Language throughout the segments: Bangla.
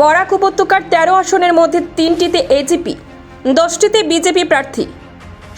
বরাক উপত্যকার 13 আসনের মধ্যে 3টিতে এজিপি, 10টিতে বিজেপি প্রার্থী।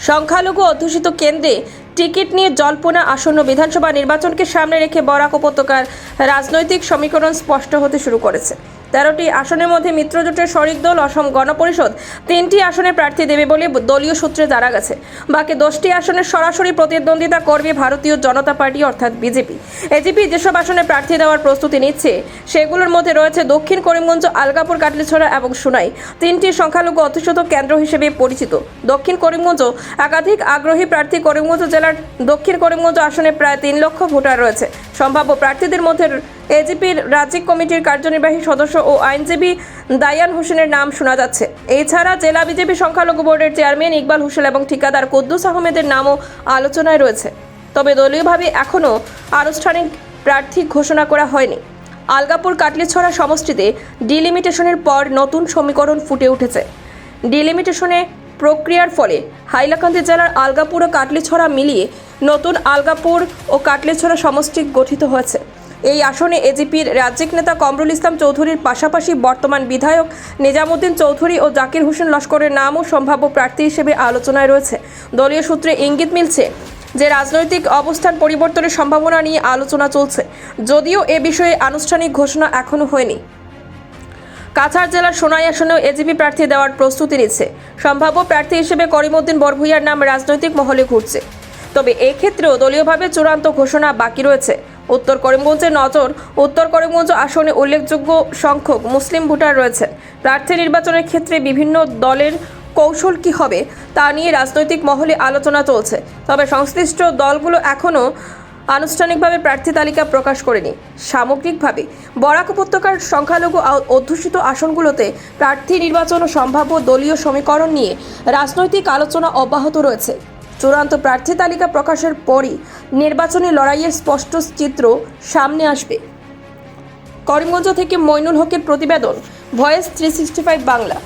সংখ্যালঘু অধ্যুষিত কেন্দ্রে টিকিট নিয়ে জল্পনা। আসন্ন বিধানসভা নির্বাচনকে সামনে রেখে বরাক উপত্যকার রাজনৈতিক সমীকরণ স্পষ্ট হতে শুরু করেছে। 13টি আসনের মধ্যে মিত্রজোটের শরিক দল অসম গণ পরিষদ 3টি আসনে প্রার্থী দেবে বলে দলীয় সূত্রে জানা গেছে। বাকি 10টি আসনে সরাসরি প্রতিদ্বন্দ্বিতা করবে ভারতীয় জনতা পার্টি অর্থাৎ বিজেপি। এজিপি যেসব আসনে প্রার্থী দেওয়ার প্রস্তুতি নিচ্ছে সেগুলোর মধ্যে রয়েছে দক্ষিণ করিমগঞ্জ, আলগাপুর, কাটলিছড়া এবং সোনাই, 3টি সংখ্যালঘু অধ্যুষিত কেন্দ্র হিসেবে পরিচিত। দক্ষিণ করিমগঞ্জ একাধিক আগ্রহী প্রার্থী। করিমগঞ্জ জেলার দক্ষিণ করিমগঞ্জ আসনে প্রায় 3 লক্ষ ভোটার রয়েছে। সম্ভাব্য প্রার্থীদের মধ্যে এজিপির রাজ্যিক কমিটির কার্যনির্বাহী সদস্য ও আইনজীবী দায়ান হোসেনের নাম শোনা যাচ্ছে। এছাড়া জেলা বিজেপি সংখ্যালঘু বোর্ডের চেয়ারম্যান ইকবাল হোসেন এবং ঠিকাদার কুদ্দুস আহমেদের নামও আলোচনায় রয়েছে। তবে দলীয়ভাবে এখনও আনুষ্ঠানিক প্রার্থী ঘোষণা করা হয়নি। আলগাপুর কাটলিছড়া সমষ্টিতে ডিলিমিটেশনের পর নতুন সমীকরণ ফুটে উঠেছে। ডিলিমিটেশনে প্রক্রিয়ার ফলে হাইলাকান্দি জেলার আলগাপুর ও কাটলিছড়া মিলিয়ে নতুন আলগাপুর ও কাটলিছড়া সমষ্টি গঠিত হয়েছে। এই আসনে এজিপির রাজ্যিক নেতা কমরুল ইসলাম চৌধুরীর পাশাপাশি বর্তমান বিধায়ক নিজামুদ্দিন চৌধুরী ও জাকির হোসেন লস্করের নামও সম্ভাব্য প্রার্থী হিসেবে আলোচনায় রয়েছে। দলীয় সূত্রে ইঙ্গিত মিলছে যে রাজনৈতিক অবস্থান পরিবর্তনের সম্ভাবনা নিয়ে আলোচনা চলছে, যদিও এ বিষয়ে আনুষ্ঠানিক ঘোষণা এখনও হয়নি। কাছাড় জেলার সোনাই আসনেও এজিপি প্রার্থী দেওয়ার প্রস্তুতি নিচ্ছে। সম্ভাব্য প্রার্থী হিসেবে করিমউদ্দিন বরভূইয়ার নাম রাজনৈতিক মহলে ঘুরছে। তবে এক্ষেত্রেও দলীয়ভাবে চূড়ান্ত ঘোষণা বাকি রয়েছে। উত্তর করিমগঞ্জের নজর, উত্তর করিমগঞ্জ আসনে উল্লেখযোগ্য সংখ্যক মুসলিম ভোটার রয়েছেন। প্রার্থী নির্বাচনের ক্ষেত্রে বিভিন্ন দলের কৌশল কী হবে তা নিয়ে রাজনৈতিক মহলে আলোচনা চলছে। তবে সংশ্লিষ্ট দলগুলো এখনও আনুষ্ঠানিকভাবে প্রার্থী তালিকা প্রকাশ করেনি। সামগ্রিকভাবে বরাক উপত্যকার সংখ্যালঘু অধ্যুষিত আসনগুলোতে প্রার্থী নির্বাচন ও সম্ভাব্য দলীয় সমীকরণ নিয়ে রাজনৈতিক আলোচনা অব্যাহত রয়েছে। চূড়ান্ত প্রার্থী তালিকা প্রকাশের পরই নির্বাচনী লড়াইয়ের স্পষ্ট চিত্র সামনে আসবে। করিমগঞ্জ থেকে মইনুল হকের প্রতিবেদন, ভয়েস 365 বাংলা।